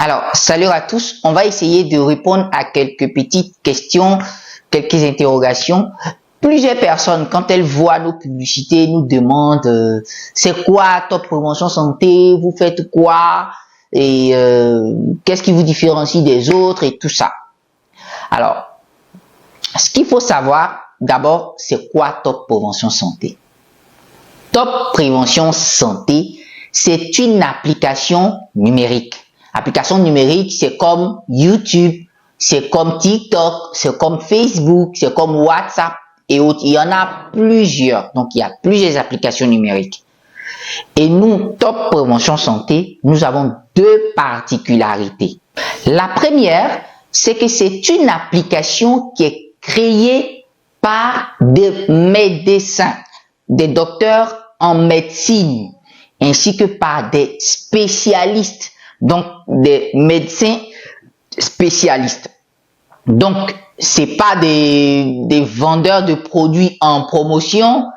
Alors, salut à tous. On va essayer de répondre à quelques petites questions, quelques interrogations. Plusieurs personnes, quand elles voient nos publicités, nous demandent c'est quoi Top Prévention Santé, vous faites quoi et qu'est-ce qui vous différencie des autres et tout ça. Alors, ce qu'il faut savoir d'abord, c'est quoi Top Prévention Santé? Top Prévention Santé, c'est une application numérique. Application numérique, c'est comme YouTube, c'est comme TikTok, c'est comme Facebook, c'est comme WhatsApp et autres. Il y en a plusieurs. Donc, il y a plusieurs applications numériques. Et nous, Top Prévention Santé, nous avons deux particularités. La première, c'est que c'est une application qui est créée par des médecins, des docteurs en médecine, ainsi que par des spécialistes, donc des médecins spécialistes. Donc, c'est pas des vendeurs de produits en promotion,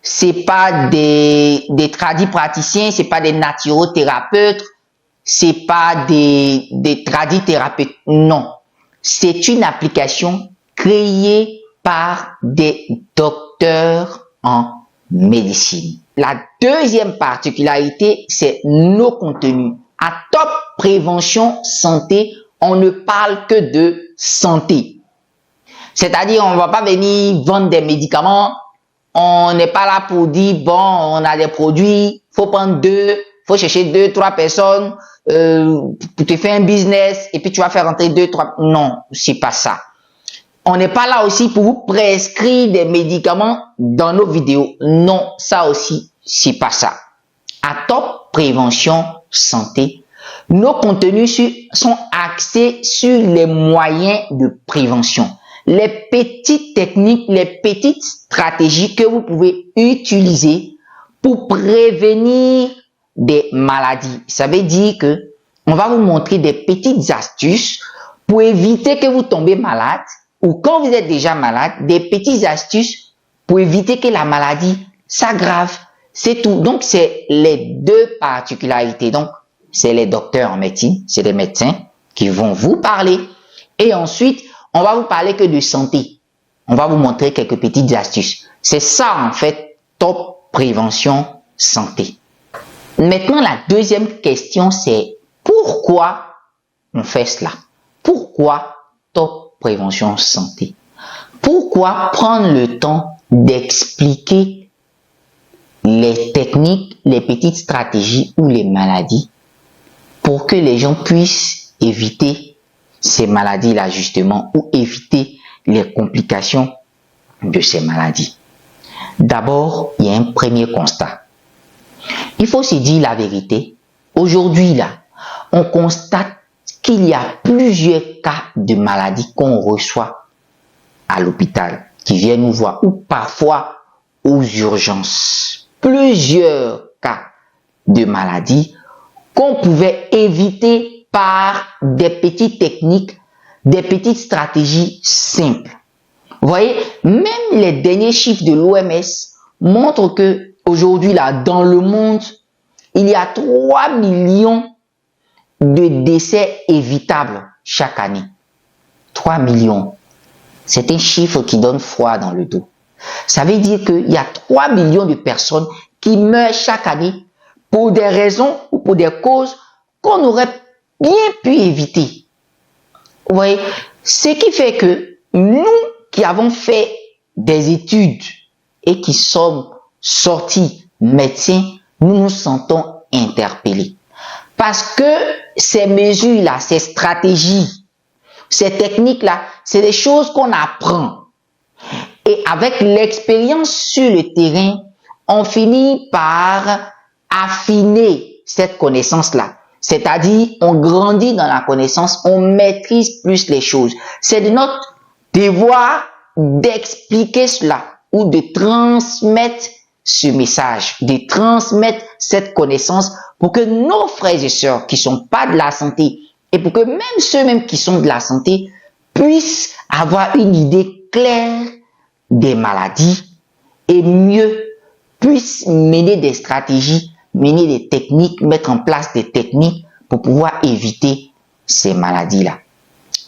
c'est pas des tradis praticiens, c'est pas des naturothérapeutes, c'est pas des tradis thérapeutes. Non, c'est une application créée par des docteurs en médecine. La deuxième particularité, c'est nos contenus. À Top Prévention Santé, on ne parle que de santé. C'est-à-dire, on ne va pas venir vendre des médicaments. On n'est pas là pour dire, bon, on a des produits, faut prendre faut chercher 2-3 personnes pour te faire un business et puis tu vas faire rentrer 2-3. Non, c'est pas ça. On n'est pas là aussi pour vous prescrire des médicaments dans nos vidéos. Non, ça aussi, c'est pas ça. À Top Prévention Santé, nos contenus sont axés sur les moyens de prévention. Les petites techniques, les petites stratégies que vous pouvez utiliser pour prévenir des maladies. Ça veut dire que on va vous montrer des petites astuces pour éviter que vous tombez malade ou quand vous êtes déjà malade, des petites astuces pour éviter que la maladie s'aggrave. C'est tout. Donc, c'est les deux particularités. Donc, c'est les docteurs en médecine, c'est les médecins qui vont vous parler. Et ensuite, on va vous parler que de santé. On va vous montrer quelques petites astuces. C'est ça, en fait, Top Prévention Santé. Maintenant, la deuxième question, c'est pourquoi on fait cela? Pourquoi Top Prévention Santé? Pourquoi prendre le temps d'expliquer les techniques, les petites stratégies ou les maladies pour que les gens puissent éviter ces maladies-là justement ou éviter les complications de ces maladies? D'abord, il y a un premier constat. Il faut se dire la vérité. Aujourd'hui, là, on constate qu'il y a plusieurs cas de maladies qu'on reçoit à l'hôpital, qui viennent nous voir, ou parfois aux urgences. Plusieurs cas de maladies qu'on pouvait éviter par des petites techniques, des petites stratégies simples. Vous voyez, même les derniers chiffres de l'OMS montrent que aujourd'hui, là, dans le monde, il y a 3 millions de décès évitables chaque année. 3 millions. C'est un chiffre qui donne froid dans le dos. Ça veut dire qu'il y a 3 millions de personnes qui meurent chaque année pour des raisons ou pour des causes qu'on aurait bien pu éviter. Vous voyez, ce qui fait que nous qui avons fait des études et qui sommes sortis médecins, nous nous sentons interpellés. Parce que ces mesures-là, ces stratégies, ces techniques-là, c'est des choses qu'on apprend. Et avec l'expérience sur le terrain, on finit par affiner cette connaissance-là. C'est-à-dire, on grandit dans la connaissance, on maîtrise plus les choses. C'est de notre devoir d'expliquer cela ou de transmettre ce message, de transmettre cette connaissance pour que nos frères et sœurs qui sont pas de la santé et pour que même ceux-mêmes qui sont de la santé puissent avoir une idée claire des maladies et mieux puissent mener des stratégies, mener des techniques, mettre en place des techniques pour pouvoir éviter ces maladies-là.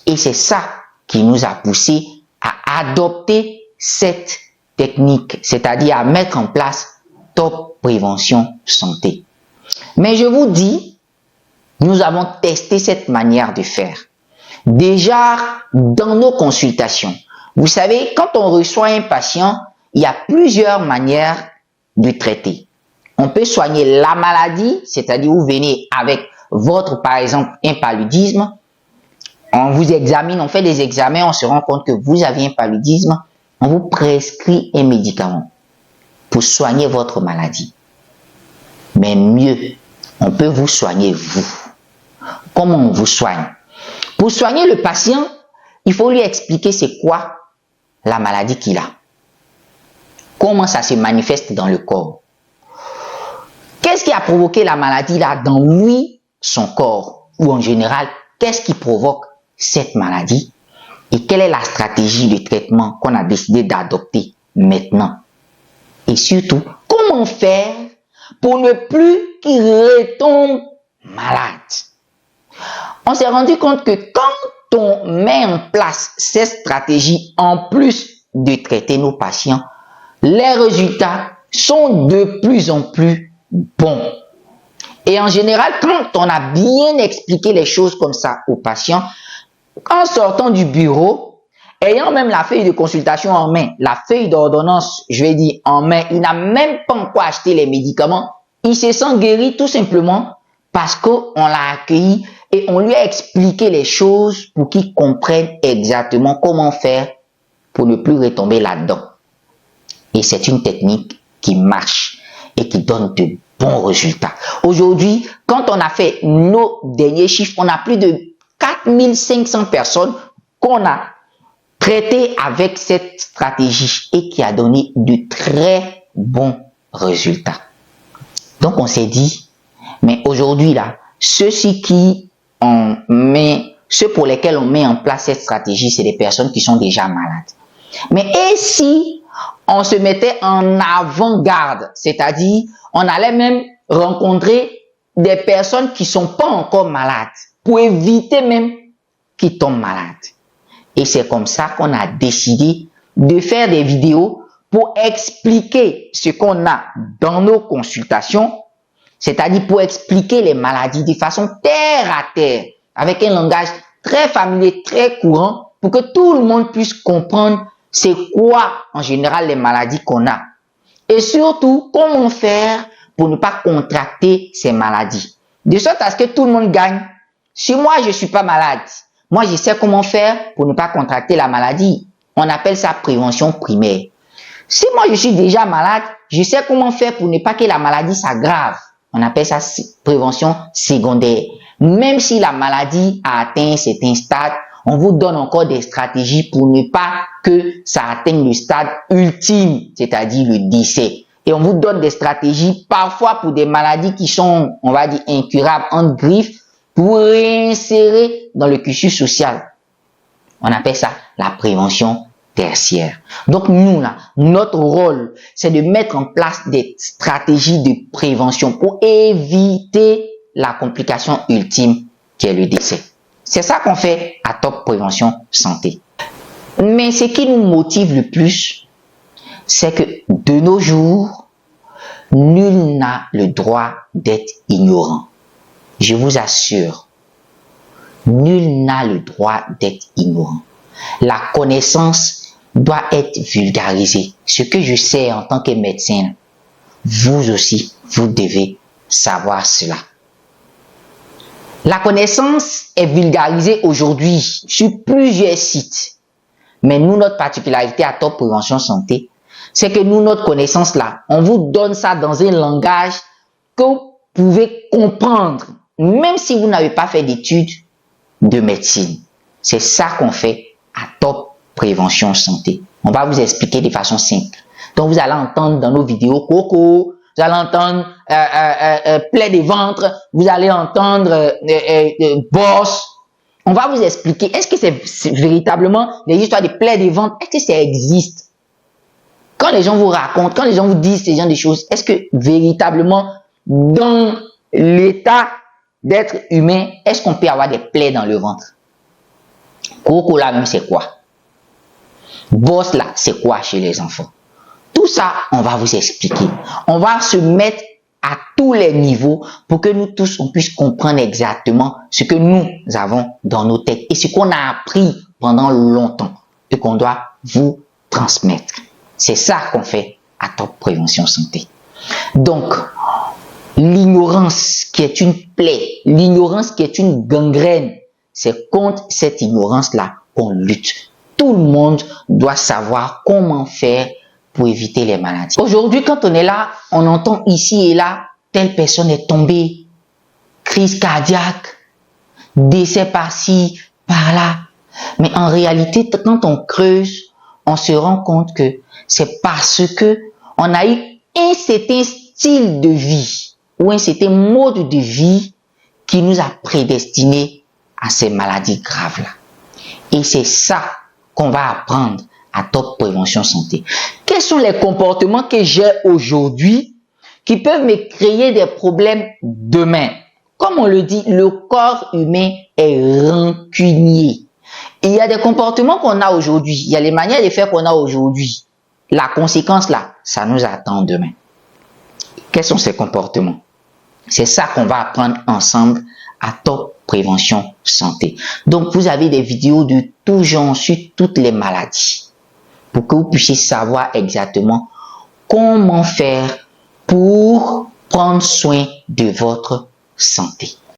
Et c'est ça qui nous a poussé à adopter cette technique, c'est-à-dire à mettre en place Top Prévention Santé. Mais je vous dis, nous avons testé cette manière de faire. Déjà, dans nos consultations, vous savez, quand on reçoit un patient, il y a plusieurs manières de traiter. On peut soigner la maladie, c'est-à-dire vous venez avec votre, par exemple, un paludisme. On vous examine, on fait des examens, on se rend compte que vous avez un paludisme. On vous prescrit un médicament pour soigner votre maladie. Mais mieux, on peut vous soigner vous. Comment on vous soigne? Pour soigner le patient, il faut lui expliquer c'est quoi la maladie qu'il a. Comment ça se manifeste dans le corps. Qu'est-ce qui a provoqué la maladie là dans lui, son corps? Ou en général, qu'est-ce qui provoque cette maladie? Et quelle est la stratégie de traitement qu'on a décidé d'adopter maintenant? Et surtout, comment faire pour ne plus qu'il retombe malade? On s'est rendu compte que quand on met en place ces stratégies, en plus de traiter nos patients, les résultats sont de plus en plus bons. Et en général, quand on a bien expliqué les choses comme ça aux patients, en sortant du bureau, ayant même la feuille de consultation en main, la feuille d'ordonnance, je vais dire en main, il n'a même pas encore acheté les médicaments, il se sent guéri tout simplement parce qu'on l'a accueilli et on lui a expliqué les choses pour qu'il comprenne exactement comment faire pour ne plus retomber là-dedans. Et c'est une technique qui marche et qui donne de bons résultats. Aujourd'hui, quand on a fait nos derniers chiffres, on a plus de 4500 personnes qu'on a traitées avec cette stratégie et qui a donné de très bons résultats. Donc on s'est dit, mais aujourd'hui là, ceux pour lesquels on met en place cette stratégie, c'est des personnes qui sont déjà malades. Mais et si on se mettait en avant-garde, c'est-à-dire on allait même rencontrer des personnes qui sont pas encore malades pour éviter même qu'ils tombent malades. Et c'est comme ça qu'on a décidé de faire des vidéos pour expliquer ce qu'on a dans nos consultations, c'est-à-dire pour expliquer les maladies de façon terre à terre, avec un langage très familier, très courant, pour que tout le monde puisse comprendre c'est quoi en général les maladies qu'on a. Et surtout, comment faire pour ne pas contracter ces maladies. De sorte à ce que tout le monde gagne. Si moi je suis pas malade, moi je sais comment faire pour ne pas contracter la maladie. On appelle ça prévention primaire. Si moi je suis déjà malade, je sais comment faire pour ne pas que la maladie s'aggrave. On appelle ça prévention secondaire. Même si la maladie a atteint un certain stade, on vous donne encore des stratégies pour ne pas que ça atteigne le stade ultime, c'est-à-dire le décès. Et on vous donne des stratégies parfois pour des maladies qui sont, on va dire, incurables, entre griffes, pour réinsérer dans le cursus social. On appelle ça la prévention tertiaire. Donc nous, là, notre rôle, c'est de mettre en place des stratégies de prévention pour éviter la complication ultime qui est le décès. C'est ça qu'on fait à Top Prévention Santé. Mais ce qui nous motive le plus, c'est que de nos jours, nul n'a le droit d'être ignorant. Je vous assure, nul n'a le droit d'être ignorant. La connaissance doit être vulgarisée. Ce que je sais en tant que médecin, vous aussi, vous devez savoir cela. La connaissance est vulgarisée aujourd'hui sur plusieurs sites. Mais nous, notre particularité à Top Prévention Santé, c'est que nous, notre connaissance là, on vous donne ça dans un langage que vous pouvez comprendre, même si vous n'avez pas fait d'études de médecine. C'est ça qu'on fait à Top Prévention Santé. On va vous expliquer de façon simple. Donc, vous allez entendre dans nos vidéos coco, vous allez entendre plaie de ventre, vous allez entendre bosse. On va vous expliquer, est-ce que c'est véritablement des histoires de plaie de ventre, est-ce que ça existe? Quand les gens vous racontent, quand les gens vous disent ces genre de choses, est-ce que véritablement, dans l'état d'être humain, est-ce qu'on peut avoir des plaies dans le ventre? Coco là même, c'est quoi? Boss là, c'est quoi chez les enfants? Tout ça, on va vous expliquer. On va se mettre à tous les niveaux pour que nous tous, on puisse comprendre exactement ce que nous avons dans nos têtes et ce qu'on a appris pendant longtemps et qu'on doit vous transmettre. C'est ça qu'on fait à Top Prévention Santé. Donc, l'ignorance qui est une plaie, l'ignorance qui est une gangrène, c'est contre cette ignorance-là qu'on lutte. Tout le monde doit savoir comment faire pour éviter les maladies. Aujourd'hui, quand on est là, on entend ici et là, telle personne est tombée, crise cardiaque, décès par-ci, par-là. Mais en réalité, quand on creuse, on se rend compte que c'est parce que on a eu un certain style de vie ou un certain mode de vie qui nous a prédestinés à ces maladies graves-là. Et c'est ça qu'on va apprendre à Top Prévention Santé. Quels sont les comportements que j'ai aujourd'hui qui peuvent me créer des problèmes demain? Comme on le dit, le corps humain est rancunier. Et il y a des comportements qu'on a aujourd'hui, il y a les manières de faire qu'on a aujourd'hui. La conséquence là, ça nous attend demain. Quels sont ces comportements? C'est ça qu'on va apprendre ensemble à Top Prévention Santé. Donc, vous avez des vidéos de tout genre sur toutes les maladies pour que vous puissiez savoir exactement comment faire pour prendre soin de votre santé.